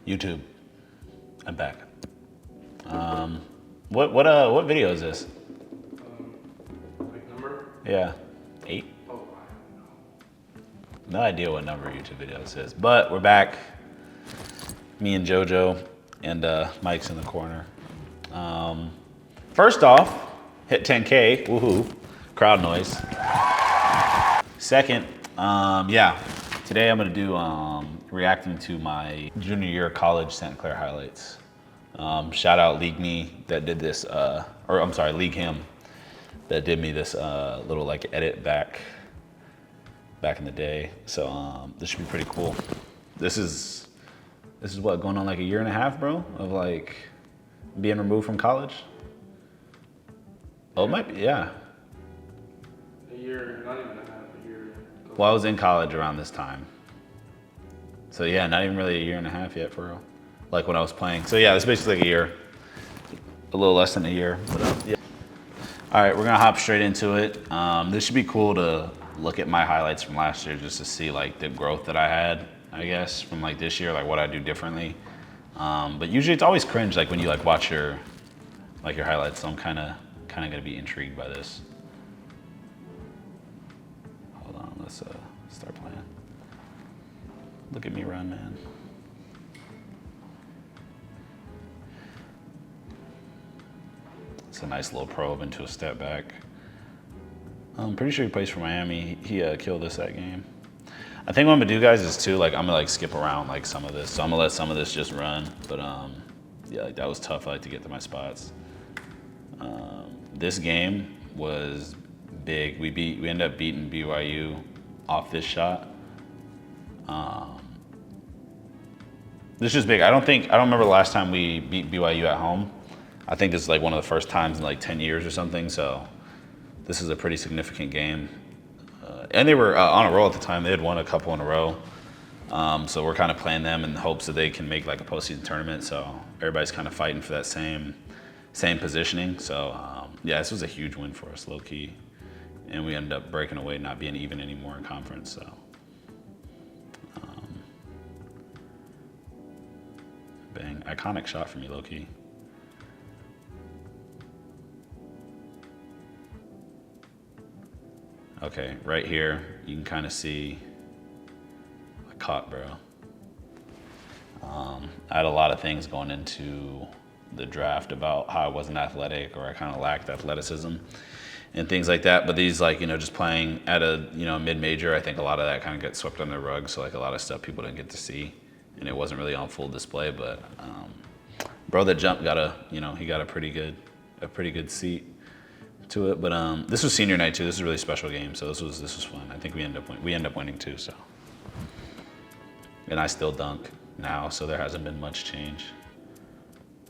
YouTube. I'm back. What video is this? Like number? Yeah, 8? Oh, No idea what number YouTube video this is, but we're back. Me and JoJo, and Mike's in the corner. First off, hit 10K, woohoo, crowd noise. Second, yeah, today I'm gonna do reacting to my junior year college Santa Clara highlights. Shout out League Me that did this, or I'm sorry, League Him that did me this little like edit back in the day. So this should be pretty cool. This is what, going on like a year and a half, bro, of like being removed from college. Oh, it might be, yeah. a year, not even a half, a year. Well, I was in college around this time. So yeah, not even really a year and a half yet for real. Like when I was playing. So yeah, it's basically like a year. A little less than a year, but yeah. All right, we're gonna hop straight into it. This should be cool to look at my highlights from last year just to see like the growth that I had, I guess, from like this year, like what I do differently. But usually it's always cringe, like when you like watch your highlights. So I'm kind of gonna be intrigued by this. Hold on, let's start playing. Look at me run, man. It's a nice little probe into a step back. I'm pretty sure he plays for Miami. He killed us that game. I think what I'm gonna do, guys, is too, like I'm gonna like skip around like some of this. So I'm gonna let some of this just run. But yeah, like that was tough. I like to get to my spots. This game was big. We ended up beating BYU off this shot. This is big. I don't remember the last time we beat BYU at home. I think this is like one of the first times in like 10 years or something. So this is a pretty significant game. And they were on a roll at the time. They had won a couple in a row. So we're kind of playing them in the hopes that they can make like a postseason tournament. So everybody's kind of fighting for that same positioning. So yeah, this was a huge win for us, low key. And we ended up breaking away, not being even anymore in conference. So bang, iconic shot for me, low key. Okay, right here, you can kind of see I caught, bro. I had a lot of things going into the draft about how I wasn't athletic or I kind of lacked athleticism and things like that. But these, like, just playing at a, mid-major, I think a lot of that kind of gets swept under the rug. So like a lot of stuff people didn't get to see and it wasn't really on full display. But bro that jumped got he got a pretty good seat to it. But this was senior night too. This is a really special game. So this was fun. I think we end up winning too. So, and I still dunk now, so there hasn't been much change.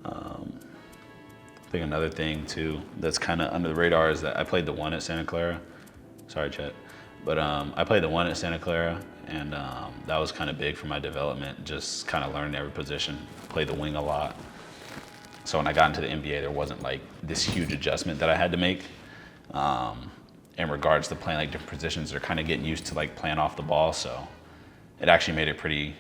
I think another thing too that's kind of under the radar is that I played the one at Santa Clara. Sorry, Chet. But I played the one at Santa Clara, and that was kind of big for my development, just kind of learning every position. Played the wing a lot. So when I got into the NBA, there wasn't like this huge adjustment that I had to make in regards to playing like different positions. They're kind of getting used to like playing off the ball, so it actually made it pretty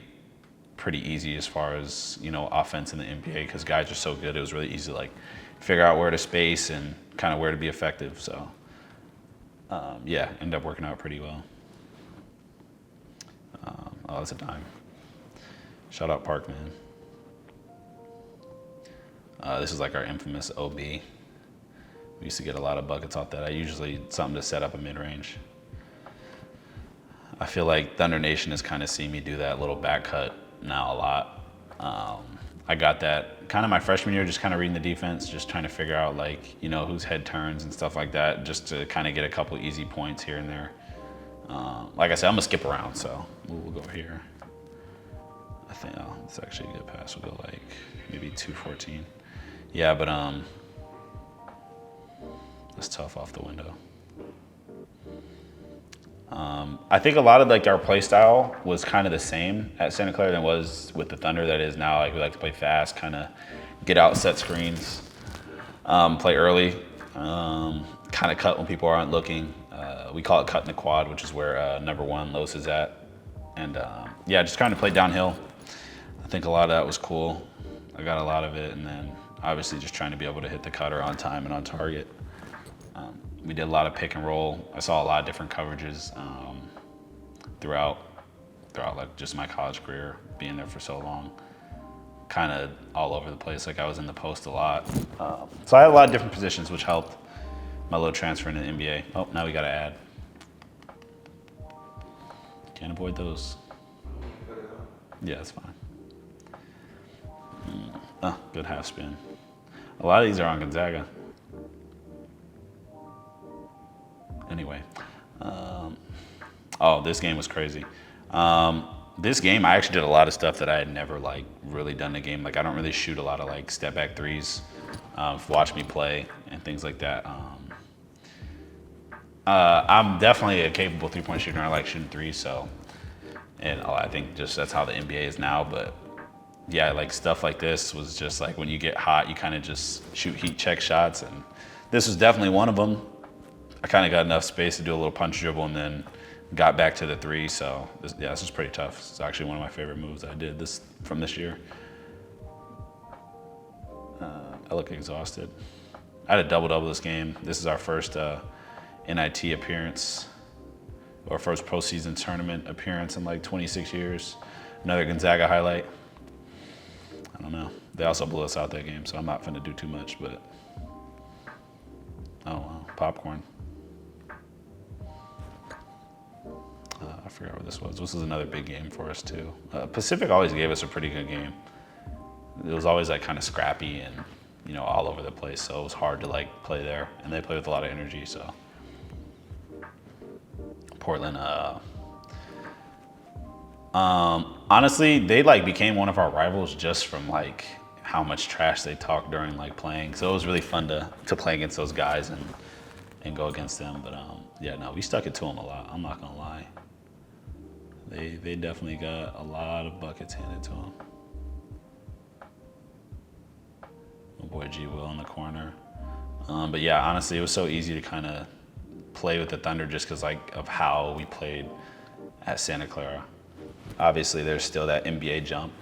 easy as far as offense in the NBA, because guys are so good. It was really easy to like figure out where to space and kind of where to be effective. So yeah, ended up working out pretty well. Oh, that's a dime. Shout out Park, man. This is like our infamous OB. We used to get a lot of buckets off that. I usually something to set up a mid-range. I feel like Thunder Nation has kind of seen me do that little back cut now a lot. I got that kind of my freshman year, just kind of reading the defense, just trying to figure out like, whose head turns and stuff like that, just to kind of get a couple easy points here and there. Like I said, I'm gonna skip around, so we'll go here. I think, it's actually a good pass. We'll go like maybe 214. Yeah, but that's tough off the window. I think a lot of like our play style was kind of the same at Santa Clara than it was with the Thunder. That is now, like we like to play fast, kind of get out, set screens, play early, kind of cut when people aren't looking. We call it cutting the quad, which is where number one Los is at. And yeah, just kind of play downhill. I think a lot of that was cool. I got a lot of it, and then obviously just trying to be able to hit the cutter on time and on target. We did a lot of pick and roll. I saw a lot of different coverages throughout like just my college career, being there for so long. Kind of all over the place. Like I was in the post a lot. So I had a lot of different positions, which helped my little transfer into the NBA. Oh, now we got to add. Can't avoid those. Yeah, it's fine. Oh, good half spin. A lot of these are on Gonzaga. Anyway. Oh, this game was crazy. This game, I actually did a lot of stuff that I had never like really done in a game. Like I don't really shoot a lot of like step back threes. Watch me play and things like that. I'm definitely a capable 3-point shooter. I like shooting threes, so, and I think just that's how the NBA is now. But yeah, like stuff like this was just like when you get hot, you kind of just shoot heat check shots, and this was definitely one of them. I kind of got enough space to do a little punch dribble and then got back to the three. So this is pretty tough. It's actually one of my favorite moves I did from this year. I look exhausted. I had a double-double this game. This is our first NIT appearance, or first postseason tournament appearance in like 26 years. Another Gonzaga highlight. I don't know. They also blew us out that game, so I'm not finna do too much, but oh wow, popcorn. I forgot what this was. This was another big game for us too. Pacific always gave us a pretty good game. It was always like kind of scrappy and all over the place, so it was hard to like play there. And they play with a lot of energy. So Portland, honestly, they like became one of our rivals just from like how much trash they talked during like playing. So it was really fun to play against those guys and go against them. But yeah, no, we stuck it to them a lot. I'm not gonna lie. They definitely got a lot of buckets handed to them. My boy G Will in the corner. But yeah, honestly, it was so easy to kind of play with the Thunder just because like of how we played at Santa Clara. Obviously, there's still that NBA jump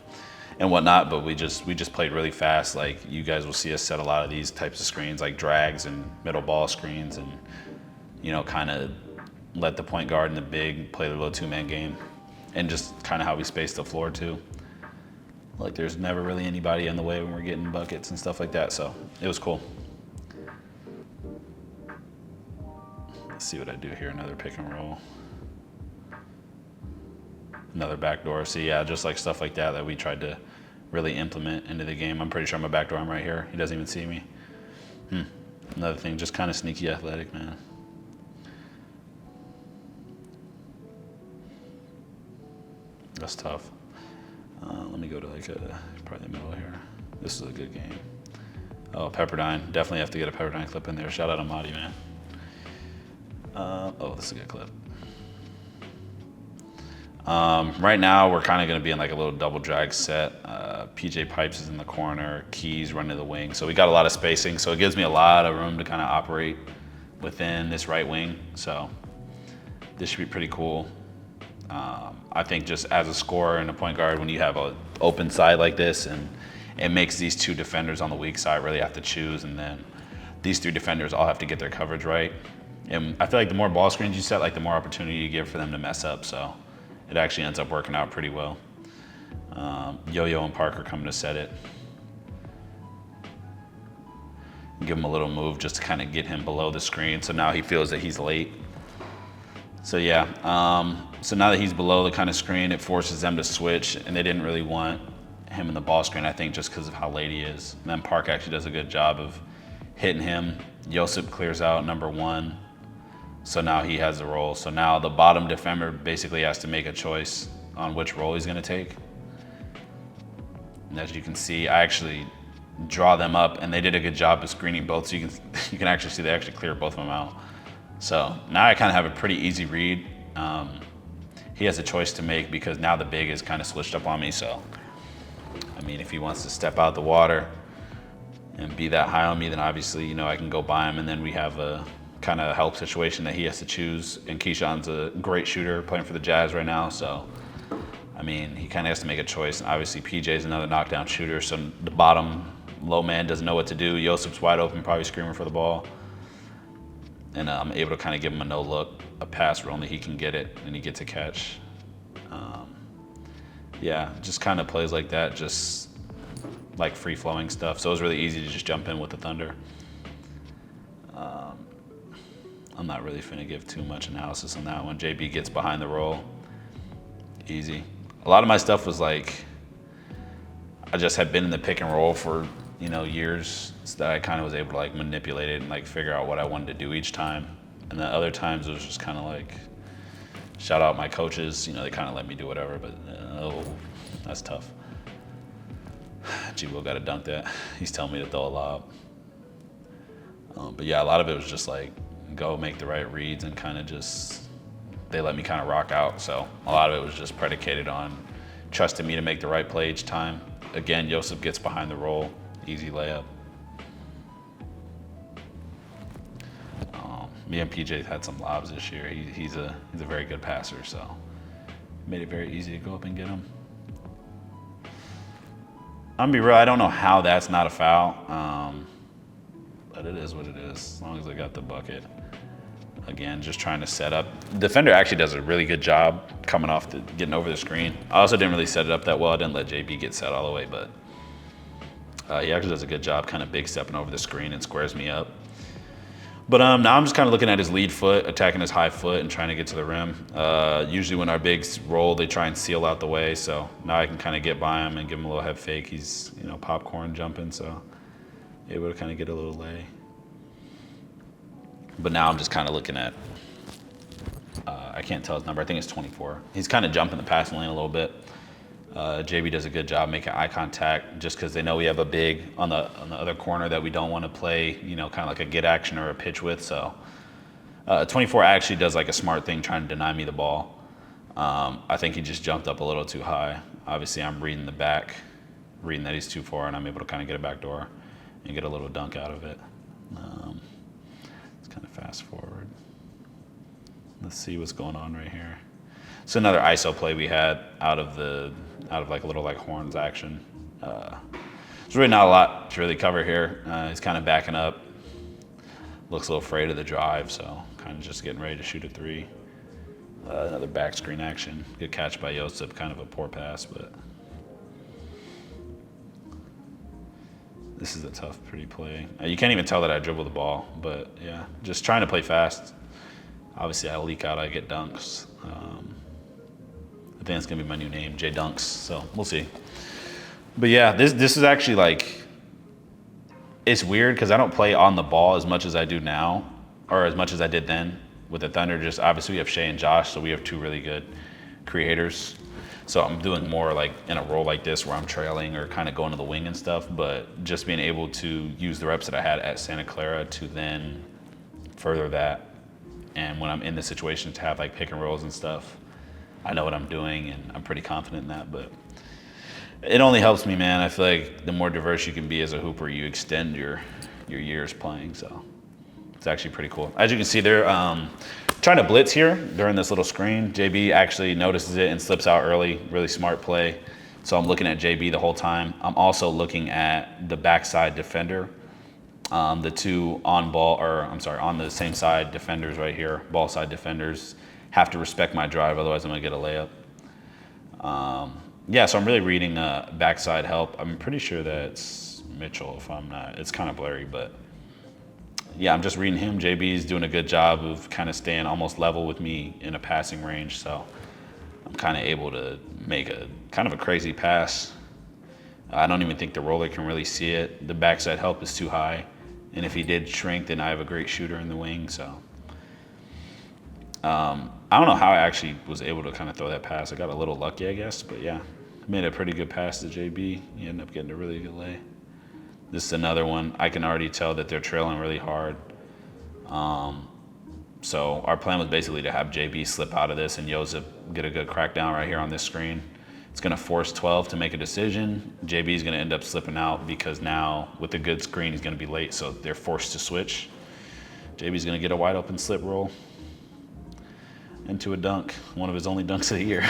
and whatnot, but we just played really fast. Like you guys will see us set a lot of these types of screens, like drags and middle ball screens, and kind of let the point guard and the big play the little two-man game, and just kind of how we space the floor too. Like there's never really anybody in the way when we're getting buckets and stuff like that, so it was cool. Let's see what I do here. Another pick and roll. Another backdoor. So yeah, just like stuff like that we tried to really implement into the game. I'm pretty sure my backdoor I'm right here. He doesn't even see me. Another thing, just kind of sneaky athletic, man. That's tough. Let me go to like probably the middle here. This is a good game. Oh, Pepperdine. Definitely have to get a Pepperdine clip in there. Shout out Amadi, man. Oh, this is a good clip. Right now, we're kind of going to be in like a little double drag set. PJ Pipes is in the corner, Keys running to the wing. So we got a lot of spacing. So it gives me a lot of room to kind of operate within this right wing. So this should be pretty cool. I think just as a scorer and a point guard, when you have an open side like this, and it makes these two defenders on the weak side really have to choose, and then these three defenders all have to get their coverage right. And I feel like the more ball screens you set, like the more opportunity you give for them to mess up. So it actually ends up working out pretty well. Yo-Yo and Parker coming to set it. Give him a little move just to kind of get him below the screen. So now he feels that he's late. So yeah, so now that he's below the kind of screen, it forces them to switch, and they didn't really want him in the ball screen, I think, just because of how late he is. And then Park actually does a good job of hitting him. Josip clears out number one. So now he has the role. So now the bottom defender basically has to make a choice on which role he's gonna take. And as you can see, I actually draw them up, and they did a good job of screening both. So you can actually see they actually clear both of them out. So now I kind of have a pretty easy read. He has a choice to make because now the big is kind of switched up on me. So, I mean, if he wants to step out the water and be that high on me, then obviously, I can go by him, and then we have a kind of help situation that he has to choose. And Keyshawn's a great shooter playing for the Jazz right now. So I mean, he kind of has to make a choice. And obviously, PJ's another knockdown shooter, so the bottom low man doesn't know what to do. Josep's wide open, probably screaming for the ball. And I'm able to kind of give him a no look, a pass where only he can get it, and he gets a catch. Yeah, just kind of plays like that, just like free flowing stuff. So it was really easy to just jump in with the Thunder. I'm not really finna give too much analysis on that one. JB gets behind the roll, easy. A lot of my stuff was like, I just had been in the pick and roll for, you know, years, so that I kind of was able to like manipulate it and like figure out what I wanted to do each time. And then other times it was just kind of like, shout out my coaches, you know, they kind of let me do whatever, but oh, that's tough. G-Will got to dunk that. He's telling me to throw a lob. But yeah, a lot of it was just like, go make the right reads and kind of just, they let me kind of rock out. So a lot of it was just predicated on trusting me to make the right play each time. Again, Joseph gets behind the roll, easy layup. Me and PJ had some lobs this year. He's a very good passer, so made it very easy to go up and get him. I'm gonna be real, I don't know how that's not a foul, but it is what it is, as long as I got the bucket. Again, just trying to set up. The defender actually does a really good job coming off getting over the screen. I also didn't really set it up that well. I didn't let JB get set all the way, but he actually does a good job kind of big stepping over the screen and squares me up. But now I'm just kind of looking at his lead foot, attacking his high foot and trying to get to the rim. Usually when our bigs roll, they try and seal out the way. So now I can kind of get by him and give him a little head fake. He's, you know, popcorn jumping, so able to kind of get a little lay. But now I'm just kind of looking at, I can't tell his number, I think it's 24. He's kind of jumping the passing lane a little bit. JB does a good job making eye contact just because they know we have a big on the other corner that we don't want to play, you know, kind of like a get action or a pitch with. So 24 actually does like a smart thing trying to deny me the ball. I think he just jumped up a little too high. Obviously, I'm reading the back, reading that he's too far, and I'm able to kind of get a back door and get a little dunk out of it. Let's kind of fast forward. Let's see what's going on right here. So another ISO play we had out of like a little like horns action. There's really not a lot to really cover here. He's kind of backing up. Looks a little afraid of the drive, so kind of just getting ready to shoot a three. Another back screen action. Good catch by Josip, kind of a poor pass, but this is a tough, pretty play. You can't even tell that I dribble the ball, but yeah, just trying to play fast. Obviously, I leak out, I get dunks. I think it's gonna be my new name, J Dunks, so we'll see. But yeah, this is actually like, it's weird because I don't play on the ball as much as I do now, or as much as I did then with the Thunder. Just obviously we have Shea and Josh, so we have two really good creators. So I'm doing more like in a role like this where I'm trailing or kind of going to the wing and stuff, but just being able to use the reps that I had at Santa Clara to then further that. And when I'm in the situation to have like pick and rolls and stuff, I know what I'm doing and I'm pretty confident in that, but it only helps me, man. I feel like the more diverse you can be as a hooper, you extend your years playing, so it's actually pretty cool. As you can see, they're trying to blitz here during this little screen. JB actually notices it and slips out early, really smart play. So I'm looking at JB the whole time. I'm also looking at the backside defender. The two on the same side defenders right here, ball side defenders, have to respect my drive, otherwise I'm gonna get a layup. Yeah, so I'm really reading backside help. I'm pretty sure that's Mitchell, if I'm not. It's kind of blurry, but yeah, I'm just reading him. JB's doing a good job of kind of staying almost level with me in a passing range, so I'm kind of able to make a kind of a crazy pass. I don't even think the roller can really see it. The backside help is too high, and if he did shrink, then I have a great shooter in the wing, so. I don't know how I actually was able to kind of throw that pass. I got a little lucky, I guess, but yeah. Made a pretty good pass to JB. He ended up getting a really good lay. This is another one. I can already tell that they're trailing really hard. So our plan was basically to have JB slip out of this and Josip get a good crackdown right here on this screen. It's gonna force 12 to make a decision. JB's gonna end up slipping out because now with the good screen, he's gonna be late, so they're forced to switch. JB's gonna get a wide open slip roll into a dunk, one of his only dunks of the year.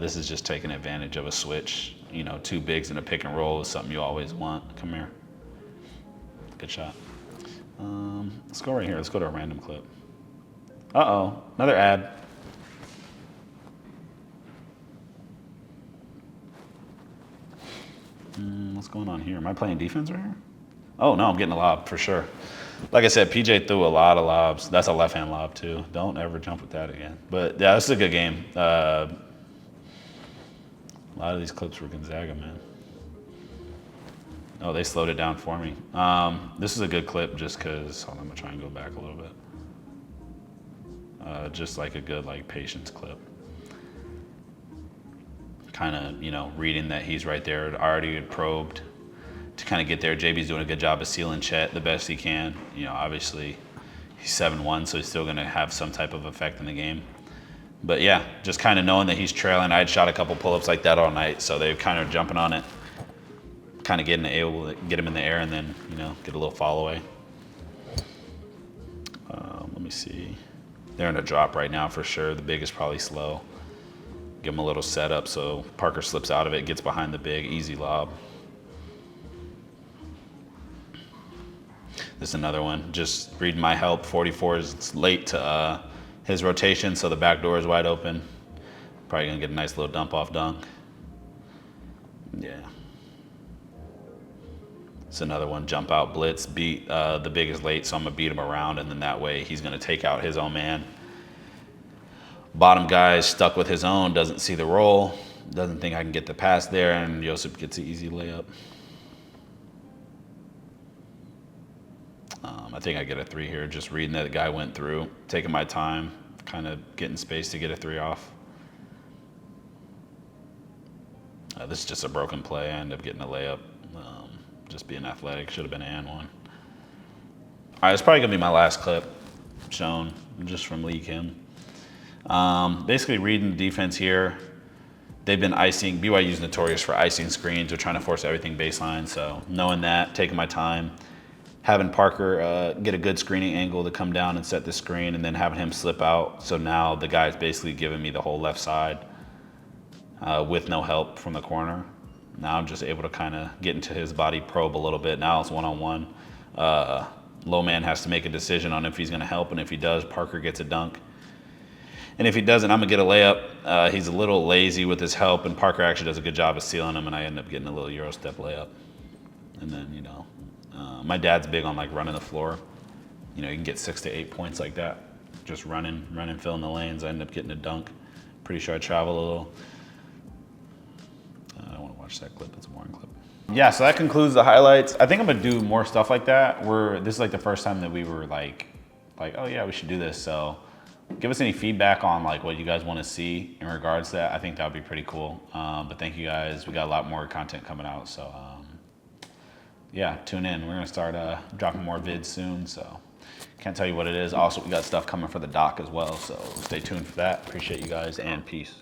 This is just taking advantage of a switch. You know, two bigs in a pick and roll is something you always want. Come here. Good shot. Let's go right here. Let's go to a random clip. Uh-oh, another ad. What's going on here? Am I playing defense right here? Oh, no, I'm getting a lob for sure. Like I said, PJ threw a lot of lobs. That's a left-hand lob, too. Don't ever jump with that again. But, yeah, this is a good game. A lot of these clips were Gonzaga, man. Oh, they slowed it down for me. This is a good clip just because, hold on, I'm going to try and go back a little bit. Just like a good, like, patience clip. Kind of, you know, reading that he's right there, already had probed to kind of get there. JB's doing a good job of sealing Chet the best he can. You know, obviously he's 7-1, so he's still going to have some type of effect in the game. But yeah, just kind of knowing that he's trailing. I had shot a couple pull-ups like that all night, so they're kind of jumping on it, kind of getting able to get him in the air and then, you know, get a little fall away. Let me see. They're in a drop right now for sure. The big is probably slow. Give him a little setup so Parker slips out of it, gets behind the big, easy lob. This is another one. Just reading my help. 44 is late to his rotation, so the back door is wide open. Probably gonna get a nice little dump off dunk. Yeah. It's another one. Jump out blitz. Beat the big is late, so I'm gonna beat him around, and then that way he's gonna take out his own man. Bottom guy is stuck with his own, doesn't see the roll, doesn't think I can get the pass there, and Josip gets an easy layup. I think I get a 3 here, just reading that the guy went through, taking my time, kind of getting space to get a 3 off. This is just a broken play. I end up getting a layup. Just being athletic, should have been an and one. All right, it's probably gonna be my last clip shown, just from Lee Kim. Basically reading the defense here. They've been icing, BYU's notorious for icing screens. They're trying to force everything baseline, so knowing that, taking my time, having Parker get a good screening angle to come down and set the screen, and then having him slip out. So now the guy's basically giving me the whole left side with no help from the corner. Now I'm just able to kind of get into his body, probe a little bit. Now it's one-on-one. Low man has to make a decision on if he's gonna help, and if he does, Parker gets a dunk. And if he doesn't, I'm gonna get a layup. He's a little lazy with his help, and Parker actually does a good job of sealing him, and I end up getting a little Euro step layup. And then, you know, my dad's big on like running the floor. You know, you can get 6 to 8 points like that. Just running, filling the lanes. I end up getting a dunk. Pretty sure I travel a little. I want to watch that clip. It's a boring clip. Yeah, so that concludes the highlights. I think I'm gonna do more stuff like that. This is like the first time that we were like, oh yeah, we should do this. So give us any feedback on like what you guys want to see in regards to that. I think that would be pretty cool. But thank you guys. We got a lot more content coming out. So yeah, tune in. We're gonna start dropping more vids soon. So can't tell you what it is. Also, we got stuff coming for the doc as well. So stay tuned for that. Appreciate you guys and peace.